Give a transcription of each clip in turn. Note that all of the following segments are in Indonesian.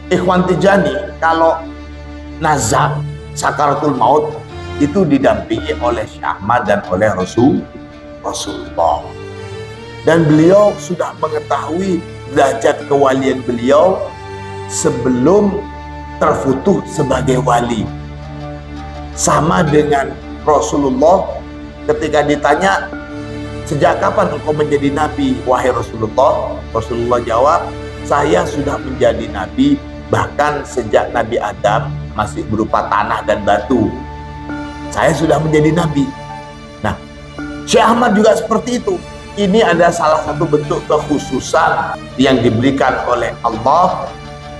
Ikhwan Tijani kalau nazak sakaratul maut itu didampingi oleh Syekh Ahmad dan oleh Rasulullah. Dan beliau sudah mengetahui derajat kewalian beliau sebelum terfutuh sebagai wali. Sama dengan Rasulullah ketika ditanya, sejak kapan engkau menjadi nabi wahai Rasulullah? Rasulullah jawab, saya sudah menjadi nabi bahkan sejak Nabi Adam masih berupa tanah dan batu. Saya sudah menjadi nabi. Nah, Syekh Ahmad juga seperti itu. Ini ada salah satu bentuk kekhususan yang diberikan oleh Allah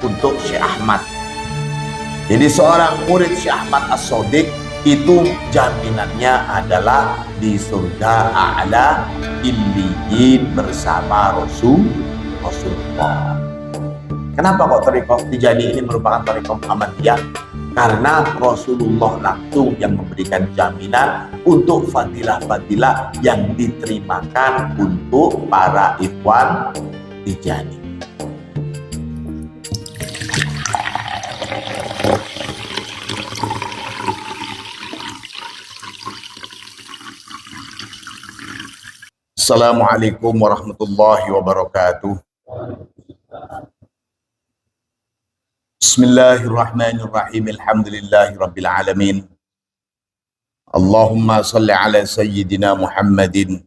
untuk Syekh Ahmad. Jadi seorang murid Syekh Ahmad As-Shadiq itu jaminannya adalah di surga a'la illiyin bersama Rasulullah. Kenapa kok Thariqah Tijani ini merupakan Thariqah Muhammadiyah? Karena Rasulullah langsung yang memberikan jaminan untuk fadilah-fadilah yang diterimakan untuk para ikhwan Tijani. Assalamualaikum warahmatullahi wabarakatuh. Bismillahirrahmanirrahim. Alhamdulillahi rabbil alamin. Allahumma salli ala sayyidina Muhammadin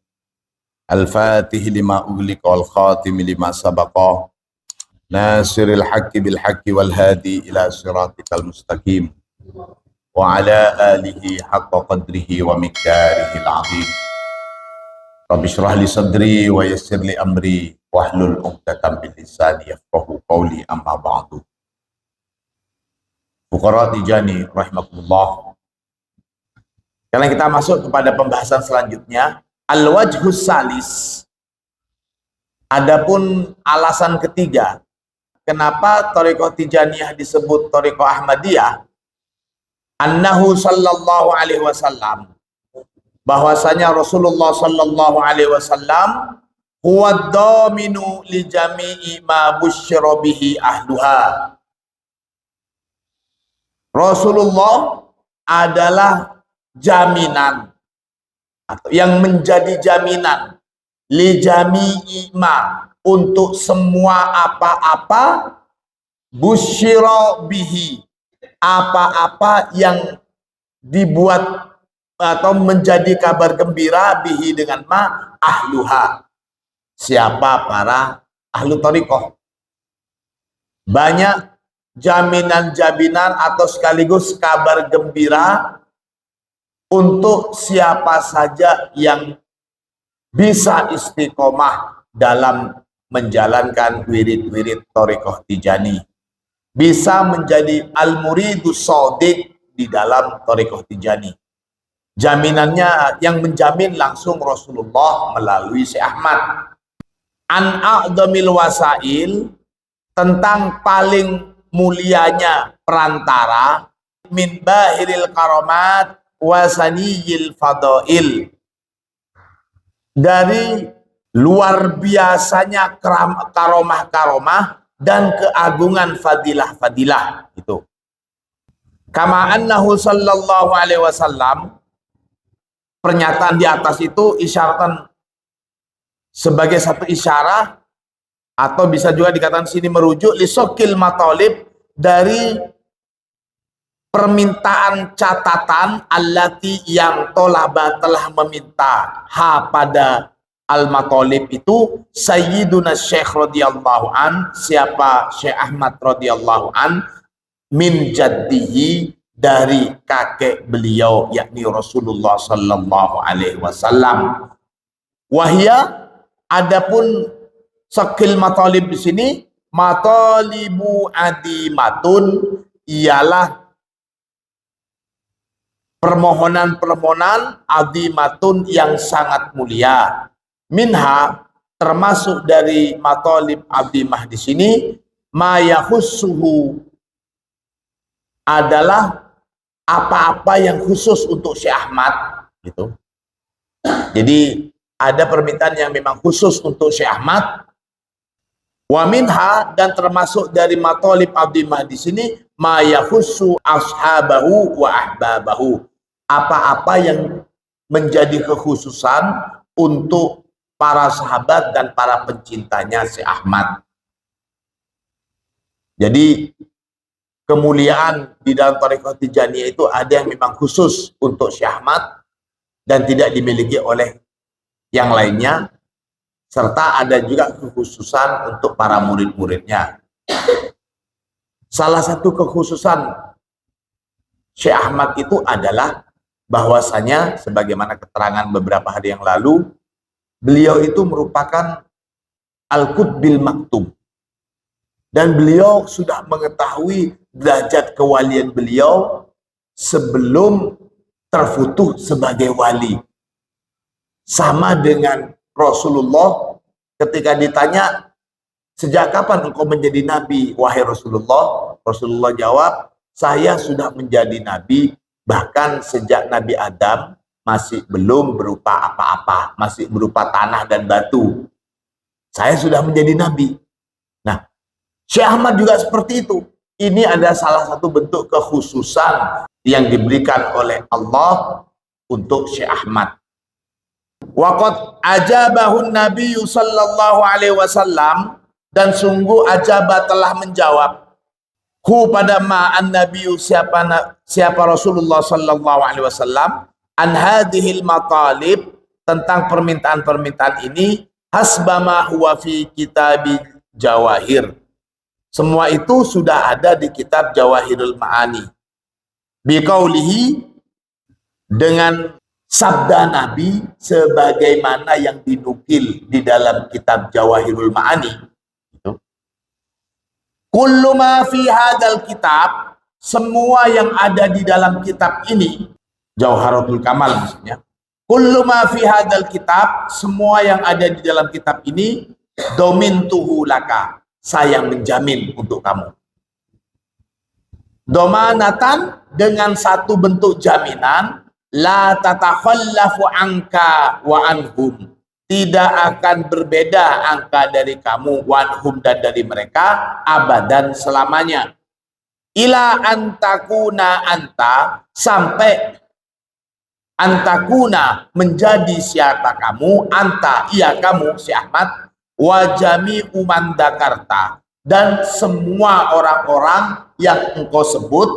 al-fatih lima ughliqa wal khatim lima sabaqa nasiril haqqi bil haqqi wal hadi ila siratikal mustaqim wa ala alihi haqqa qadrihi wa miqdarihil azim. Rabbi shrah li sadri wa yassir li amri wahlul 'uqdatam min lisani yafqahu qawli, amma ba'du. Fuqara Tijani rahimakumullah. Sekarang kita masuk kepada pembahasan selanjutnya, al-wajhus salis. Adapun alasan ketiga, kenapa Thariqah Tijaniyah disebut Thariqah Ahmadiyah? Annahu sallallahu alaihi wasallam, bahwasanya Rasulullah sallallahu alaihi wasallam huwa dhaminu li jami'i ma busyira bihi ahluha. Rasulullah adalah jaminan atau yang menjadi jaminan li jami'i ma, untuk semua apa-apa, busyira bihi, apa-apa yang dibuat atau menjadi kabar gembira bihi dengan ma, ahluha, siapa para ahlu thariqah. Banyak jaminan-jaminan atau sekaligus kabar gembira untuk siapa saja yang bisa istiqomah dalam menjalankan wirid-wirid Thariqah Tijani, bisa menjadi al-muridus shadiq di dalam Thariqah Tijani. Jaminannya yang menjamin langsung Rasulullah melalui Syekh Ahmad. An a'dhamil wasail, tentang paling mulianya perantara, min bahiril karamat wasaniyil fadail, dari luar biasanya karomah-karomah dan keagungan fadilah-fadilah itu. Kama annahu sallallahu alaihi wasallam, pernyataan di atas itu isyaratan, sebagai satu isyarah, atau bisa juga dikatakan sini merujuk li sokil matalib, dari permintaan catatan allati yang tolaba, telah meminta ha pada al matalib itu sayyiduna syekh radhiyallahu an, siapa Syekh Ahmad radhiyallahu an, min jaddihi, dari kakek beliau yakni Rasulullah sallallahu alaihi wasallam. Wahya, adapun sakil matalib di sini, matalibu adimatun, ialah permohonan-permohonan adimatun yang sangat mulia. Minha, termasuk dari matalib adimah di sini, ma yahussuhu, adalah apa-apa yang khusus untuk Syekh Ahmad gitu. Jadi ada permintaan yang memang khusus untuk Syekh Ahmad. Wa minha, dan termasuk dari matolib azimah di sini, ma yahussu ashabahu wa ahbabahu, apa-apa yang menjadi kekhususan untuk para sahabat dan para pencintanya si Ahmad. Jadi kemuliaan di dalam Thariqah Tijaniyah itu ada yang memang khusus untuk Syekh Ahmad dan tidak dimiliki oleh yang lainnya, serta ada juga kekhususan untuk para murid-muridnya. Salah satu kekhususan Syekh Ahmad itu adalah bahwasanya, sebagaimana keterangan beberapa hari yang lalu, beliau itu merupakan Al-Qutbil Maktub, dan beliau sudah mengetahui derajat kewalian beliau sebelum terfutuh sebagai wali. Sama dengan Rasulullah ketika ditanya, sejak kapan engkau menjadi nabi wahai Rasulullah? Rasulullah jawab, saya sudah menjadi nabi bahkan sejak Nabi Adam masih belum berupa apa-apa, masih berupa tanah dan batu. Saya sudah menjadi nabi. Nah, Syekh Ahmad juga seperti itu. Ini adalah salah satu bentuk kekhususan yang diberikan oleh Allah untuk Syekh Ahmad. Waqad ajabahun Nabi sallallahu alaihi wasallam, dan sungguh ajabah telah menjawab hu pada ma an Nabi, siapa Rasulullah sallallahu alaihi wasallam, an hadhil matalib, tentang permintaan-permintaan ini, hasba ma huwa fi kitabil Jawahir. Semua itu sudah ada di kitab Jawahirul Ma'ani. Biqaulihi, dengan sabda Nabi sebagaimana yang dinukil di dalam kitab Jawahirul Ma'ani. Kullu ma fi hadzal kitab, semua yang ada di dalam kitab ini, Jauharatul Kamal maksudnya. Kullu ma fi hadzal kitab, semua yang ada di dalam kitab ini, domintuhu laka, saya menjamin untuk kamu. Domanatan, dengan satu bentuk jaminan, la tatakhallafu anka wa anhum, tidak akan berbeda angka dari kamu, wa anhum, dan dari mereka, abadan, selamanya. Ila antakuna anta, sampai antakuna, menjadi siapa kamu, anta, iya kamu si Ahmad, wa jami'u man dzakarta, dan semua orang-orang yang engkau sebut,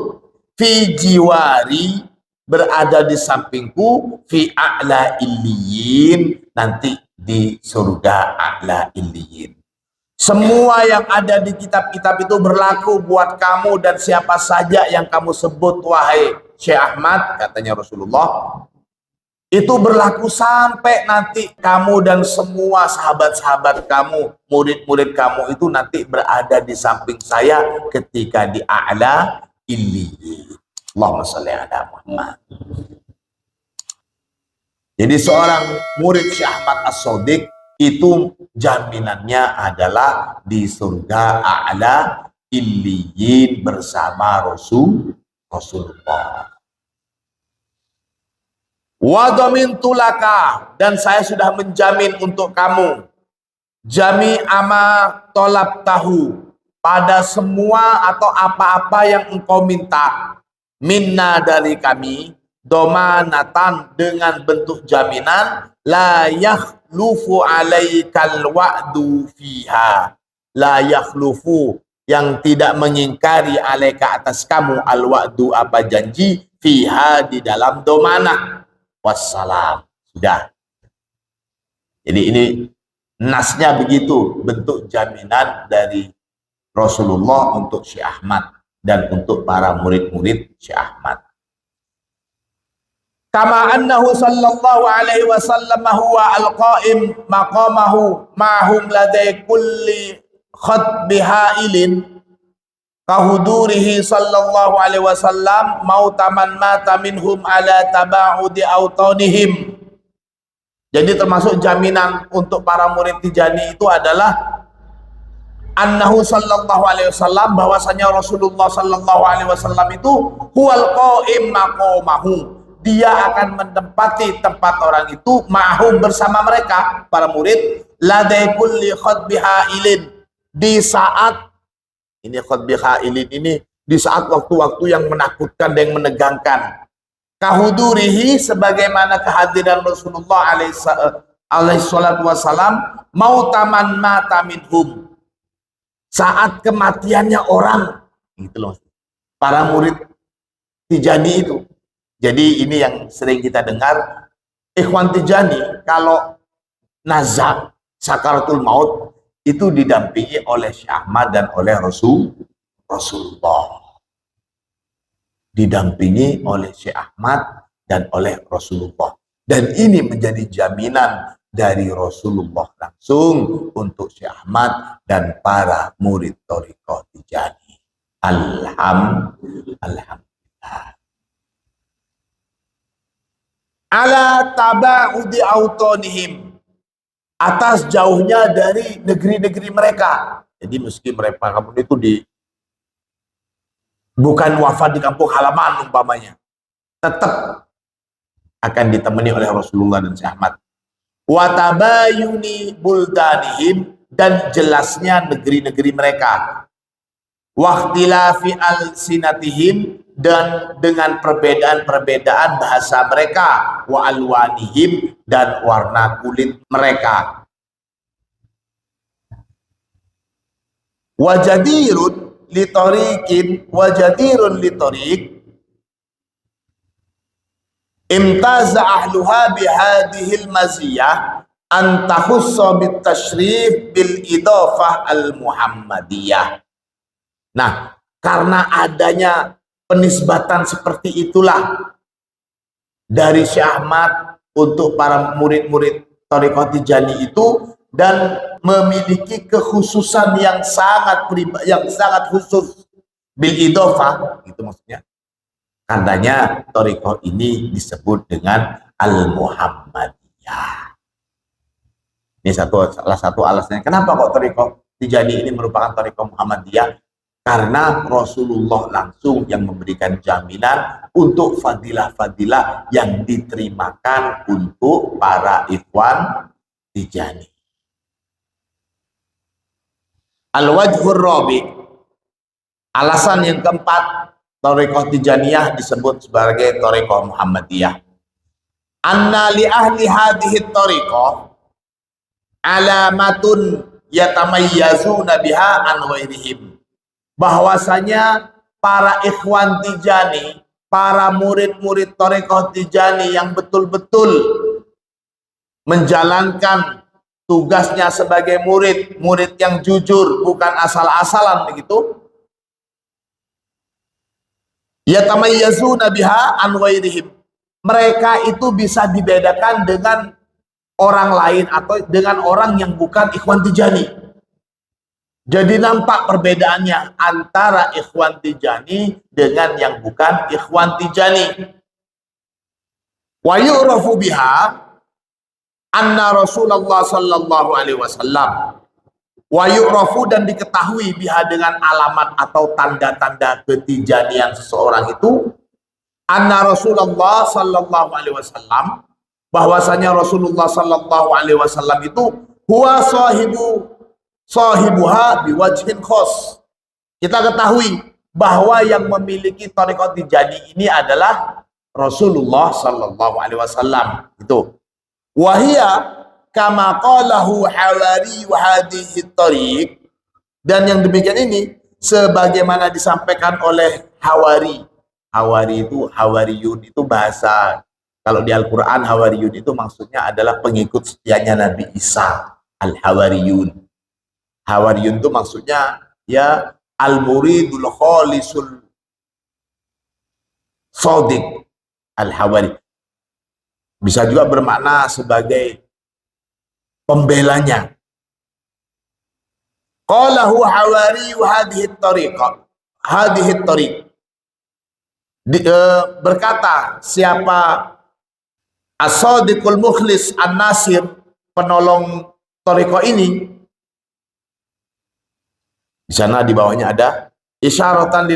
fi jiwari, berada di sampingku, fi a'la illiyin, nanti di surga a'la illiyin. Semua yang ada di kitab-kitab itu berlaku buat kamu dan siapa saja yang kamu sebut wahai Syekh Ahmad, katanya Rasulullah. Itu berlaku sampai nanti kamu dan semua sahabat-sahabat kamu, murid-murid kamu itu nanti berada di samping saya ketika di a'la illiyin. Allahumma shalli ala Muhammad. Jadi seorang murid Syekh Ahmad As-Shadiq itu jaminannya adalah di surga a'la illiyin bersama Rasulullah. Wa dhamintu laka, dan saya sudah menjamin untuk kamu, jami ama tolab tahu, pada semua atau apa-apa yang engkau minta, minna, dari kami, domanatan, dengan bentuk jaminan, la yakhlufu alaikal wa'du fiha, la yakhlufu, yang tidak mengingkari alaika, atas kamu, al wa'du, apa janji, fiha, di dalam domanah. Wassalam. Sudah. Jadi ini nasnya begitu, bentuk jaminan dari Rasulullah untuk Syekh Ahmad dan untuk para murid-murid Syekh Ahmad. Kama annahu sallallahu alaihi wasallam huwa al-qa'im maqamahu ma'hum ladai kulli khatbi ha'ilin, kahudurihi sallallahu alaihi wasallam mautaman mata minhum ala taba'udi autanihim. Jadi termasuk jaminan untuk para murid Tijani itu adalah annahu sallallahu alaihi wasallam, bahwasanya Rasulullah sallallahu alaihi wasallam itu huwal qaim maqamahu, dia akan menempati tempat orang itu, ma'hum, bersama mereka para murid, ladai kulli khatbi ha'ilin, di saat ini khutbah khailin ini, di saat waktu-waktu yang menakutkan dan yang menegangkan. Kahudurihi, sebagaimana kehadiran Rasulullah alaihi salatu wassalam, mautaman mata minhum, saat kematiannya orang, gitu loh, para murid Tijani itu. Jadi ini yang sering kita dengar, ikhwan Tijani kalau nazak sakaratul maut itu didampingi oleh Syekh Ahmad dan oleh Rasulullah. Didampingi oleh Syekh Ahmad dan oleh Rasulullah. Dan ini menjadi jaminan dari Rasulullah langsung untuk Syekh Ahmad dan para murid Thariqah Tijani. Alhamdulillah. Ala taba'udi autonihim, atas jauhnya dari negeri-negeri mereka. Jadi meski mereka kampung itu bukan wafat di kampung halaman umpamanya, tetap akan ditemani oleh Rasulullah dan Syekh Ahmad. Wa tabayuni buldanihim, dan jelasnya negeri-negeri mereka. Wa ikhtilafi alsinatihim, dan dengan perbedaan-perbedaan bahasa mereka. Wa alwanihim, dan warna kulit mereka. Wajadirun litariqin, wajadirun litariq imtaza ahluha bihadihil maziyah an tahussa bitashrif bil idafah al muhammadiyah. Nah, karena adanya penisbatan seperti itulah dari Syekh Ahmad untuk para murid-murid Thariqah Tijani itu, dan memiliki kekhususan yang sangat khusus bil idofah, itu maksudnya. Karenanya Thariqah ini disebut dengan Al-Muhammadiyah. Ini salah satu alasannya kenapa kok Thariqah Tijani ini merupakan Thariqah Muhammadiyah, karena Rasulullah langsung yang memberikan jaminan untuk fadilah-fadilah yang diterimakan untuk para ikhwan Tijani. Al-wajhur rabi, alasan yang keempat Thariqah Tijaniyah disebut sebagai Thariqah Muhammadiyah. Anna li ahli hadhihi thariqah alamatun yatamayyazuna biha an ghairihim. Bahwasanya para ikhwan Tijani, para murid-murid Thariqah Tijani yang betul-betul menjalankan tugasnya sebagai murid yang jujur, bukan asal-asalan begitu. Yatamayyazuna biha an ghairihim. Mereka itu bisa dibedakan dengan orang lain atau dengan orang yang bukan ikhwan Tijani. Jadi nampak perbedaannya antara ikhwan Tijani dengan yang bukan ikhwan Tijani. Wa yu'rafu biha anna Rasulullah sallallahu alaihi wasallam, wa yu'rafu, dan diketahui biha dengan alamat atau tanda-tanda ketijanian seseorang itu, anna Rasulullah sallallahu alaihi wasallam, bahwasanya Rasulullah sallallahu alaihi wasallam itu huwa sahibuha biwajhin khos. Kita ketahui bahwa yang memiliki Thariqah Tijani ini adalah Rasulullah sallallahu alaihi wasallam. Itu wahia kama qalahu hawari hadhihi thariq, dan yang demikian ini sebagaimana disampaikan oleh hawari. Hawari itu, hawariyun itu bahasa, kalau di Al-Quran hawariyun itu maksudnya adalah pengikut setianya Nabi Isa. Al-hawariyun, hawariyun itu maksudnya ya al-muridul khalisul shadiq, al-hawari. Bisa juga bermakna sebagai pembelanya. Qalahu hawari hadhihi tariqah, hadhihi tariq. Berkata siapa as-sadiqul mukhlis an-nasir, penolong thariqah ini. Di sana di bawahnya ada isyaratan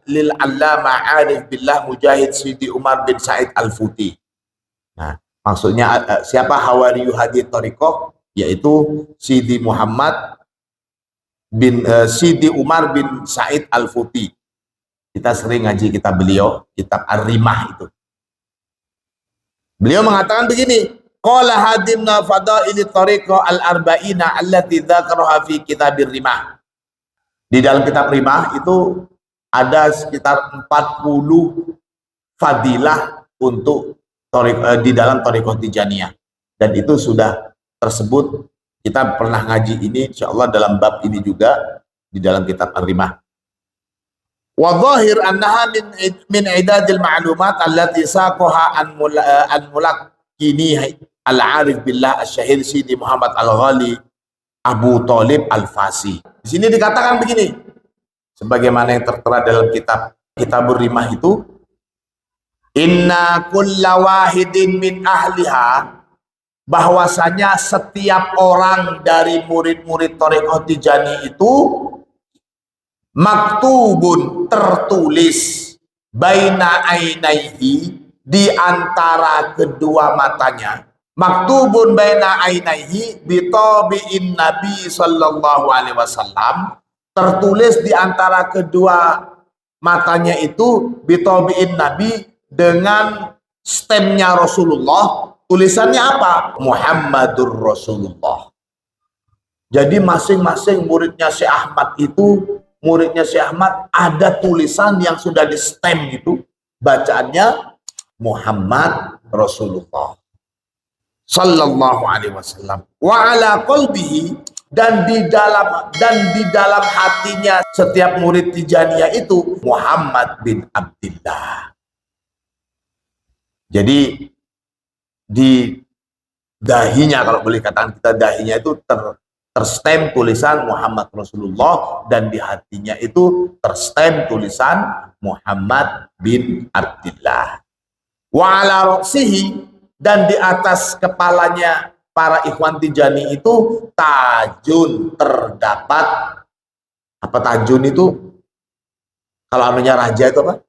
lil allama arif billah mujahid Sidi Umar bin Said Al-Futi. Nah, maksudnya siapa hawariyu hadhihi thariqah, yaitu Sidi Muhammad Sidi Umar bin Said Al-Futi. Kita sering ngaji kitab beliau, kitab Ar-Rimah itu. Beliau mengatakan begini, qala hadimna fadaili tariqa al-arba'ina allati dzakaraha fi kitabir Rimah. Di dalam kitab Rimah itu ada sekitar 40 fadilah untuk di dalam tariqah Tijaniyah. Dan itu sudah tersebut, kita pernah ngaji ini insyaallah dalam bab ini juga di dalam kitab Ar-Rimah. Wa dhahir annaha min idadil ma'lumat allati saqaha an mulaqqini al-arif billah asy-syahid Sidi Muhammad Al-Ghali Abu Thalib Al-Fasi. Di sini dikatakan begini, sebagaimana yang tertera dalam Kitabur Rimah itu, inna kulla wahidin min ahliha, bahwasanya setiap orang dari murid-murid Thariqah Tijani itu maktubun, tertulis, baina ainaihi, di antara kedua matanya, maktubun baina ainaihi bitabi'in Nabi sallallahu alaihi wasallam, tertulis di antara kedua matanya itu bitabi'in Nabi, dengan stemnya Rasulullah. Tulisannya apa? Muhammadur Rasulullah. Jadi masing-masing muridnya Syekh Ahmad itu, muridnya Syekh Ahmad ada tulisan yang sudah di stem gitu, bacaannya Muhammad Rasulullah sallallahu alaihi wasallam. Wa ala qalbihi, dan di dalam hatinya setiap murid Tijaniyah itu Muhammad bin Abdillah. Jadi di dahinya, kalau boleh katakan kita dahinya itu terstem tulisan Muhammad Rasulullah, dan di hatinya itu terstem tulisan Muhammad bin Abdillah. Wa ala ra'sihi, dan di atas kepalanya para ikhwan Tijani itu tajun, terdapat apa tajun itu? Kalau anunya raja itu apa?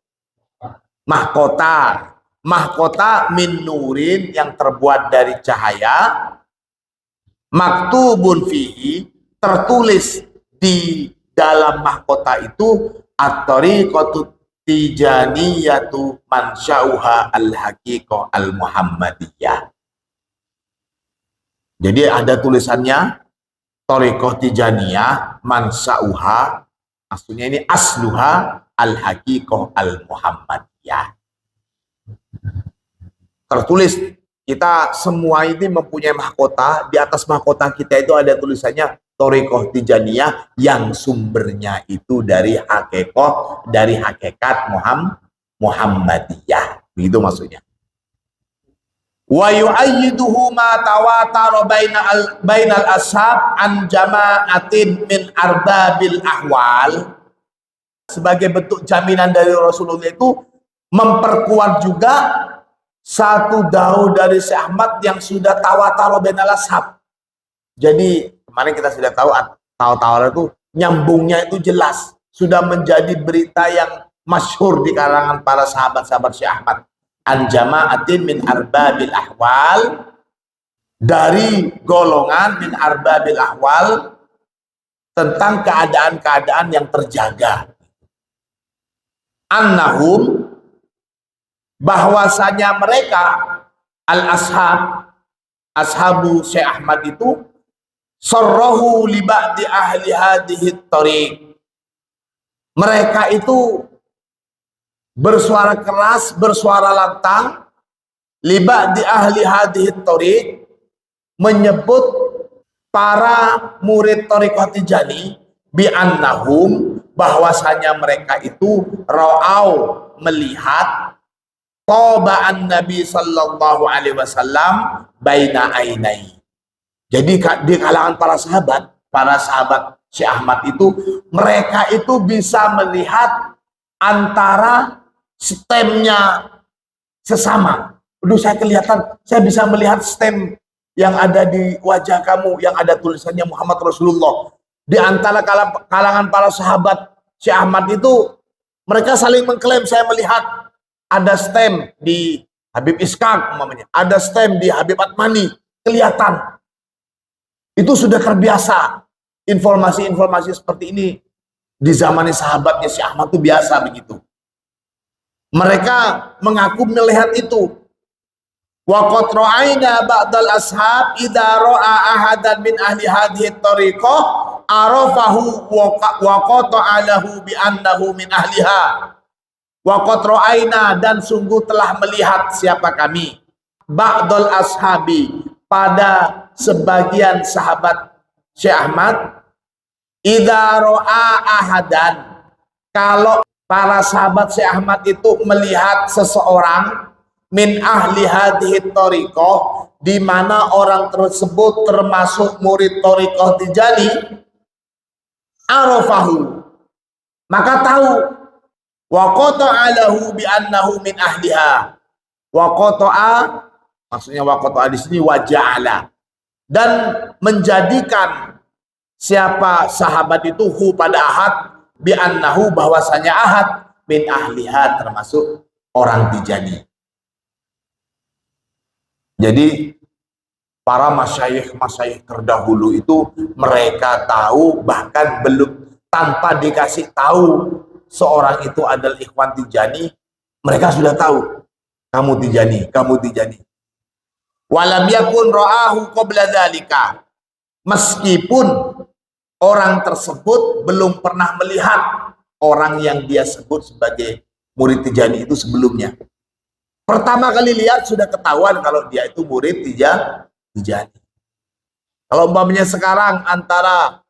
Mahkota. Mahkota min nurin, yang terbuat dari cahaya, maktubun fihi, tertulis di dalam mahkota itu at-tariqatu tijaniyatu mansyauha al-haqiqah al-muhammadiyah. Jadi ada tulisannya tariqah tijaniyah mansyauha, maksudnya ini asluha al-haqiqah al-muhammadiyah. Tertulis, kita semua ini mempunyai mahkota, di atas mahkota kita itu ada tulisannya Thariqah Tijaniyah, yang sumbernya itu dari hakikat Muhammadiyah. Begitu maksudnya. Wa yu'ayyiduhu ma tawatara bainal ashab an jama'atin min arbabil ahwal. Sebagai bentuk jaminan dari Rasulullah itu memperkuat juga satu daun dari Syekh Ahmad yang sudah tawataro bainal ashab. Jadi kemarin kita sudah tahu tawataro itu nyambungnya itu jelas, sudah menjadi berita yang masyhur di kalangan para sahabat-sahabat Syekh Ahmad. An jama'atin min arbabil ahwal, dari golongan min arbabil ahwal, tentang keadaan-keadaan yang terjaga. Annahum, bahwasanya mereka ashabu Syekh Ahmad itu sarrahu li ba'di ahli hadhihi tariq, mereka itu bersuara keras, bersuara lantang, li ba'di ahli hadhihi tariq, menyebut para murid Thariqah Tijani bi annahum, bahwasanya mereka itu ra'au, melihat taba'an Nabi sallallahu alaihi wasallam baina ainai. Jadi di kalangan para sahabat Syekh Ahmad itu, mereka itu bisa melihat antara stemnya sesama. Aduh, saya kelihatan, saya bisa melihat stem yang ada di wajah kamu, yang ada tulisannya Muhammad Rasulullah. Di antara kalangan para sahabat Syekh Ahmad itu, mereka saling mengklaim, saya melihat ada stem di Habib Ishaq umpamanya, ada stem di Habib Atmani, kelihatan. Itu sudah terbiasa. informasi-informasi seperti ini di zamannya sahabatnya si Ahmad itu biasa begitu. Mereka mengaku melihat itu. Wa qad ra'ayna ba'dal ashab idza ra'a ahadan min ahli hadhihi tariqah arafahu wa qata'alahu bi annahu min ahliha. Wa qad ra'ayna, dan sungguh telah melihat siapa kami, ba'dal ashabi, pada sebagian sahabat Syekh Ahmad, idza ra'a ahadan, kalau para sahabat Syekh Ahmad itu melihat seseorang min ahli hadhihi thariqah, di mana orang tersebut termasuk murid thariqah Tijani, arafahu, maka tahu, wa qata'alahu bi annahu min ahliha. Wa qata'a, maksudnya wa qata'a di sini wa ja'ala, dan menjadikan siapa sahabat itu hu pada ahad, bi annahu, bahwasanya ahad, min ahliha, termasuk orang Tijani. Jadi para masyayikh terdahulu itu mereka tahu, bahkan belum, tanpa dikasih tahu seorang itu adalah ikhwan Tijani, mereka sudah tahu kamu Tijani, kamu Tijani. Walam yakun ra'ahu qabla dzalika, meskipun orang tersebut belum pernah melihat orang yang dia sebut sebagai murid Tijani itu sebelumnya. Pertama kali lihat sudah ketahuan kalau dia itu murid Tijani. Kalau umpamanya sekarang antara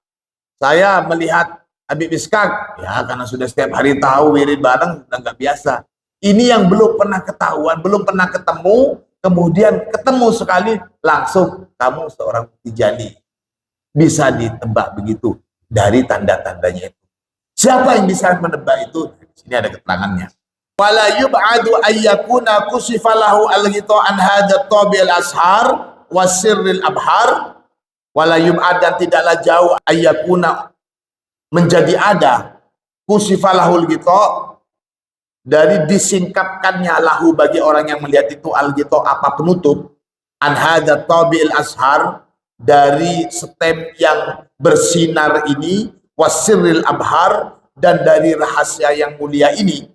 saya melihat Habib Ishaq, ya karena sudah setiap hari tahu wirid bareng, udah nggak biasa. Ini yang belum pernah ketahuan, belum pernah ketemu, kemudian ketemu sekali langsung kamu seorang Tijani. Bisa ditebak begitu dari tanda-tandanya itu. Siapa yang bisa menebak itu? Di sini ada keterangannya. Wala yub'adu ayyakuna kusifalahu al-ghita an hadha tabil ashar wasirril abhar. Wala yub'ad, dan tidaklah jauh ayyakuna, menjadi ada, kusifalahul ghita, dari disingkapkannya lahu bagi orang yang melihat itu al-ghita, apa penutup, an hadha tabil ashar, dari stem yang bersinar ini, wasirril abhar, dan dari rahasia yang mulia ini.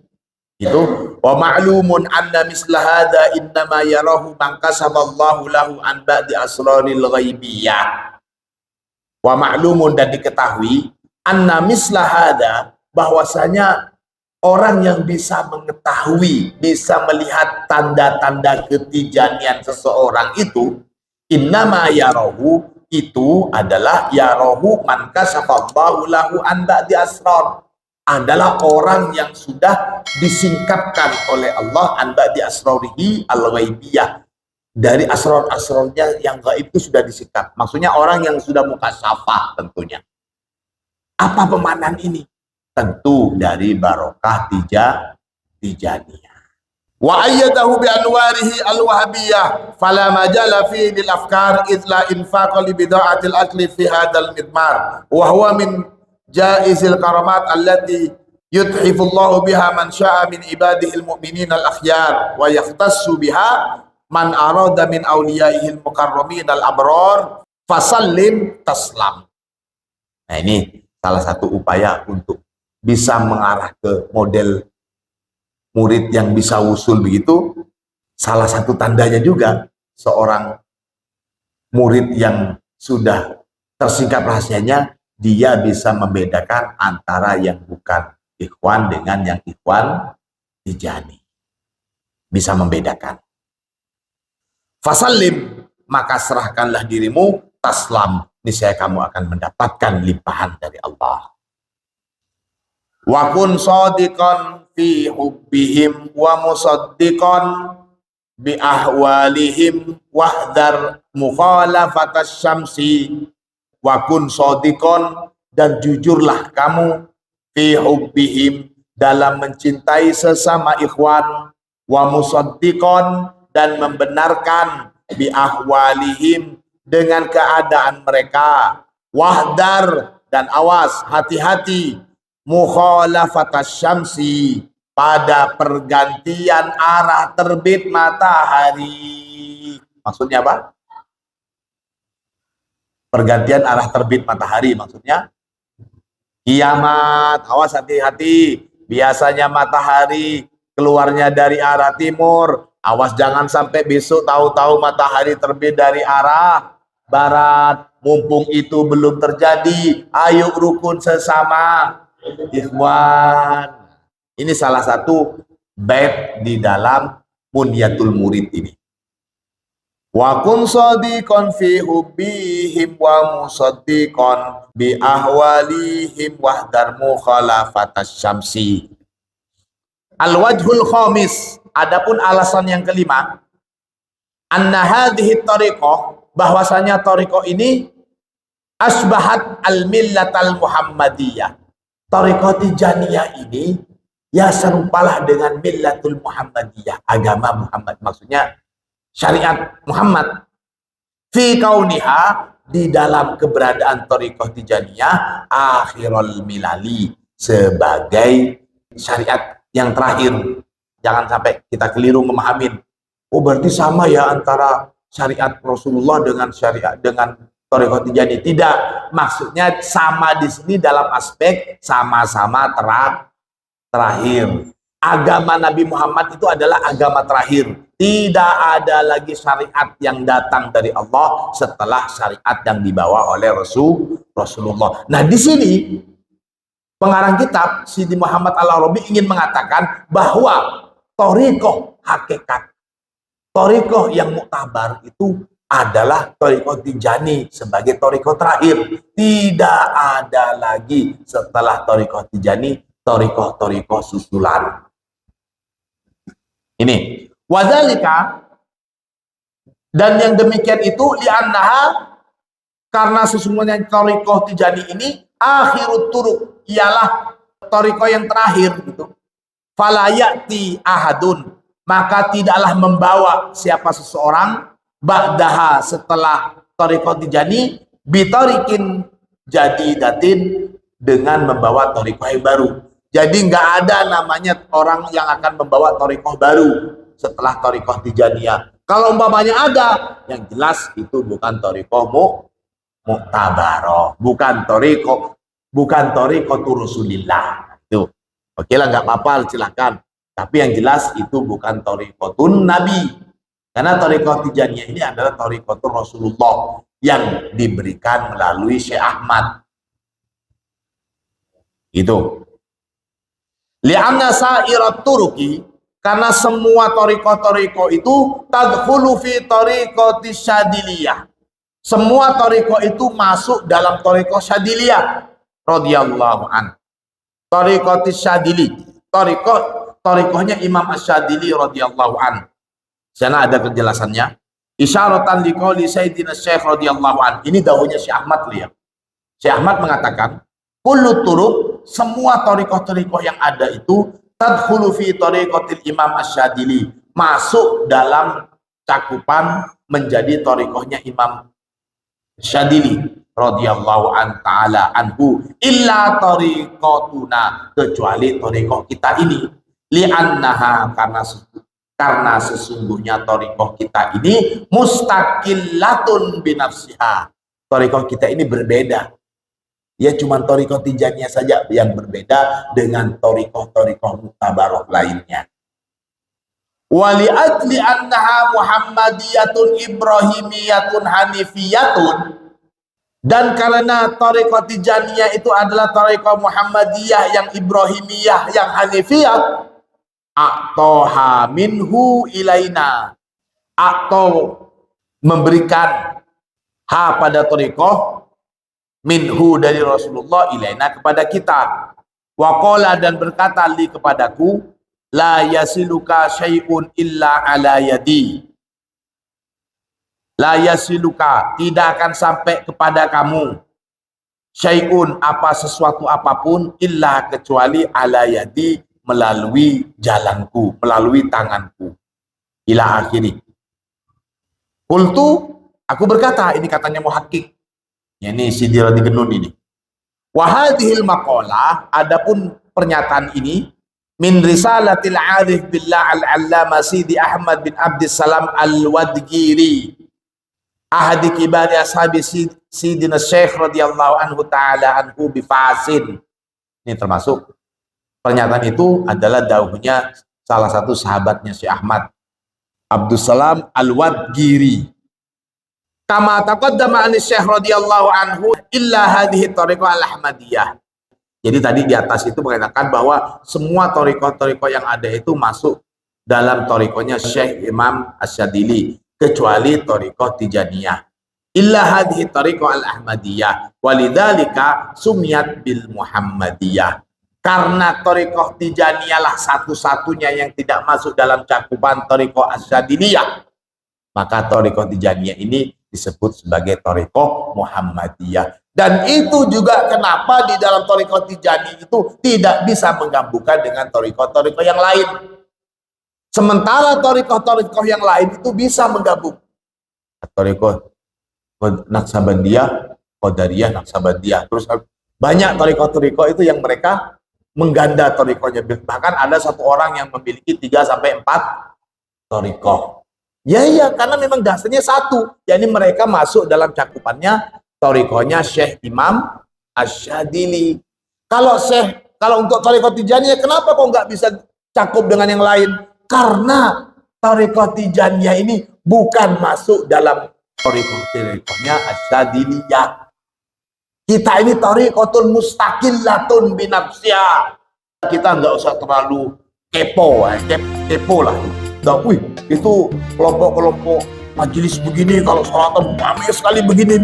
Itu wa ma'lumun anna misla hadza innama yarahu man kasaballahu lahu an ba'di asraril ghaibiyah. Wa ma'lumun, dan diketahui, anna misla hadza, bahwasanya orang yang bisa mengetahui, bisa melihat tanda-tanda ketijanian seseorang itu, innama yarahu, itu adalah yarahu man kasaballahu lahu an ba'di asrar, adalah orang yang sudah disingkapkan oleh Allah an ba'di asrarihi al-ghaibiyah, dari asrar-asrarnya yang gaib itu sudah disingkap. Maksudnya orang yang sudah mukasyafah tentunya. Apa pemahaman ini? Tentu dari barokah Tijaniyah. Wa ayyadahu bi anwarihi al-wahabiyah fala majala fi lil afkar idla infaqa li bida'atil akli fi hadzal midmar wa huwa min jaizil karamat allati yudhifullahu biha man sya'a min ibadihil mu'minin al-akhyar wa yahtassu biha man arada min awliyaihil mukarramin al-abrar fasallim taslam. Nah, ini salah satu upaya untuk bisa mengarah ke model murid yang bisa usul begitu. Salah satu tandanya juga seorang murid yang sudah tersingkap rahasianya, dia bisa membedakan antara yang bukan ikhwan dengan yang ikhwan Tijani. Bisa membedakan. Fasallim, maka serahkanlah dirimu, taslam, niscaya kamu akan mendapatkan limpahan dari Allah. Wa kun shadiqan fi hubbihim wa musaddiqan bi ahwalihim wahdar mukhalafatas syamsi. Wa kun shadiqan, dan jujurlah kamu, fi hubbihim, dalam mencintai sesama ikhwan, wa musaddiqan, dan membenarkan, bi ahwalihim, dengan keadaan mereka, wahdar, dan awas, hati-hati, mukhalafatas syamsi, pada pergantian arah terbit matahari. Maksudnya apa? pergantian arah terbit matahari maksudnya. Kiamat, awas hati-hati. Biasanya matahari keluarnya dari arah timur. Awas jangan sampai besok tahu-tahu matahari terbit dari arah barat. Mumpung itu belum terjadi, ayo rukun sesama ikhwan. Ini salah satu bait di dalam Munyatul Murid ini. Wa kun shadiqan fi hubbihim wa musaddiqan bi ahwalihim wahdar mukhalafatas syamsi. Al-wajhul khamis, adapun alasan yang kelima, anna hadhihi tariqah, bahwasanya tariqah ini asbahat al-millatal muhammadiyah. Tariqah Tijaniyah ini ya serupalah dengan millatul muhammadiyah, agama Muhammad, maksudnya syariat Muhammad, fi kauniha, di dalam keberadaan Thariqah Tijaniyah, akhirul milali, sebagai syariat yang terakhir. Jangan sampai kita keliru memahamin, oh berarti sama ya antara syariat Rasulullah dengan syariat dengan Thariqah Tijaniyah. Tidak, maksudnya sama di sini dalam aspek sama-sama terakhir. Agama Nabi Muhammad itu adalah agama terakhir. Tidak ada lagi syariat yang datang dari Allah setelah syariat yang dibawa oleh Rasulullah. Nah, di sini pengarang kitab Sidi Muhammad Al-Arabi ingin mengatakan bahwa thariqah hakikat, thariqah yang muktabar itu adalah thariqah Tijani sebagai thariqah terakhir. Tidak ada lagi setelah thariqah Tijani thariqah susulan. Ini wadzalika, dan yang demikian itu li'annaha, karena sesungguhnya thariqah Tijani ini akhirut turuq, ialah thariqah yang terakhir gitu. Fala ya'ti ahadun, maka tidaklah membawa siapa seseorang ba'daha, setelah thariqah Tijani, bitariqin jadidatin, dengan membawa thariqah yang baru. Jadi nggak ada namanya orang yang akan membawa thariqah baru setelah thariqah Tijaniyah. Kalau umpamanya ada, yang jelas itu bukan thariqah muktabaroh, bukan thariqah Rasulillah. Itu oke lah, nggak apa-apa, silakan. Tapi yang jelas itu bukan thariqatun Nabi, karena thariqah Tijaniyah ini adalah thariqatul Rasulullah yang diberikan melalui Syekh Ahmad. Itu. Li'anna sa'irat turuki, karena semua thariqah itu tadkhulu fi thariqati syadiliyah. Semua thariqah itu masuk dalam thariqah syadiliyah radhiyallahu an. Thariqati syadili, thariqahnya Imam Asy-Syadili radhiyallahu an. Sana ada kejelasannya. Isyaratan liqauli Sayyidina Syekh radhiyallahu an. Ini dawuhnya Syekh Ahmad lihat. Syekh Ahmad mengatakan, kullu turuq, semua thariqah yang ada itu tadkhulu fi thariqatil Imam Asy-Syadili, masuk dalam cakupan menjadi thariqahnya Imam Syadili radhiyallahu an ta'ala anhu, illa thariqatuna, kecuali thariqah kita ini, li'annaha, karena sesungguhnya thariqah kita ini mustaqillatun binafsiha. Thariqah kita ini berbeda. Ya cuma thariqah Tijaniyah saja yang berbeda dengan thariqah muktabaroh lainnya. Wali adli annaha Muhammadiyatun Ibrahimiyatun Hanifiyatun, dan karena thariqah Tijaniyah itu adalah thariqah Muhammadiyah yang Ibrahimiyah yang Hanifiyah, a'toha minhu ilaina, atau memberikan ha pada thariqah minhu dari Rasulullah ilaina kepada kita. Waqala, dan berkata li kepadaku, la yasiluka syai'un illa ala yadi. La yasiluka, tidak akan sampai kepada kamu, syai'un, apa sesuatu apapun, illa kecuali ala yadi, melalui jalanku, melalui tanganku. Ila akhiri. Qultu, aku berkata, ini katanya muhakkik, ini Sidi Rodi Genun ini. Wahadihil maqalah, adapun pernyataan ini, min risalatil arif billah al-allama Sidi Ahmad bin Abdissalam al-Wadgiri. ahadi kibari ashabi Sidina Syekh radhiyallahu anhu ta'ala anhu bifasin. Ini termasuk pernyataan itu adalah dauhnya salah satu sahabatnya Syekh Ahmad Abdussalam Al-Wadgiri. Kama taqaddama an Syekh radhiyallahu anhu illa hadhihi tariqah al-Ahmadiyah. Jadi tadi di atas itu mengatakan bahwa semua tariqah-tariqah yang ada itu masuk dalam tariqahnya Syekh Imam Asy-Syadzili kecuali tariqah Tijaniyah. Illa hadhihi tariqah al-Ahmadiyah walidzalika sumiyat bil Muhammadiyah. Karena tariqah Tijaniyah lah satu-satunya yang tidak masuk dalam cakupan tariqah Asy-Syadziliyah, maka tariqah Tijaniyah ini disebut sebagai tariqah Muhammadiyah. Dan itu juga kenapa di dalam tariqah Tijaniyah itu tidak bisa menggabungkan dengan tariqah-tariqah yang lain. Sementara tariqah-tariqah yang lain itu bisa menggabung. Tariqah Naqsabandiyah, Qadariyah, Naqsabandiyah. Terus banyak tariqah-tariqah itu yang mereka mengganda tariqahnya. Bahkan ada satu orang yang memiliki 3-4 tariqah. Ya, karena memang dasarnya satu. Jadi mereka masuk dalam cakupannya tariqahnya Syekh Imam Asy-Syadzili. Kalau untuk tariqah Tijaniyah, kenapa kok nggak bisa cakup dengan yang lain? Karena tariqah Tijaniyah ini bukan masuk dalam tariqahnya Asy-Syadziliyah. Kita ini tariqatul mustaqillatun binafsiyah. Kita nggak usah terlalu kepo lah. Wih, itu kelompok-kelompok majelis begini, kalau sholatan ramai sekali begini.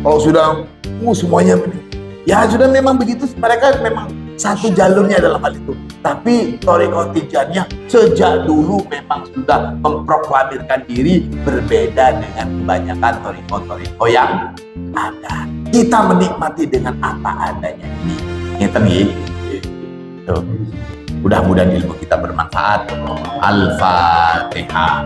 Kalau sudah semuanya begini. Ya sudah, memang begitu, mereka memang satu jalurnya dalam hal itu. Tapi tariqah Tijaniyah sejak dulu memang sudah memproklamirkan diri berbeda dengan kebanyakan tariqah yang ada. Kita menikmati dengan apa adanya ini. Mudah-mudahan ilmu kita bermanfaat. Al-Fatihah.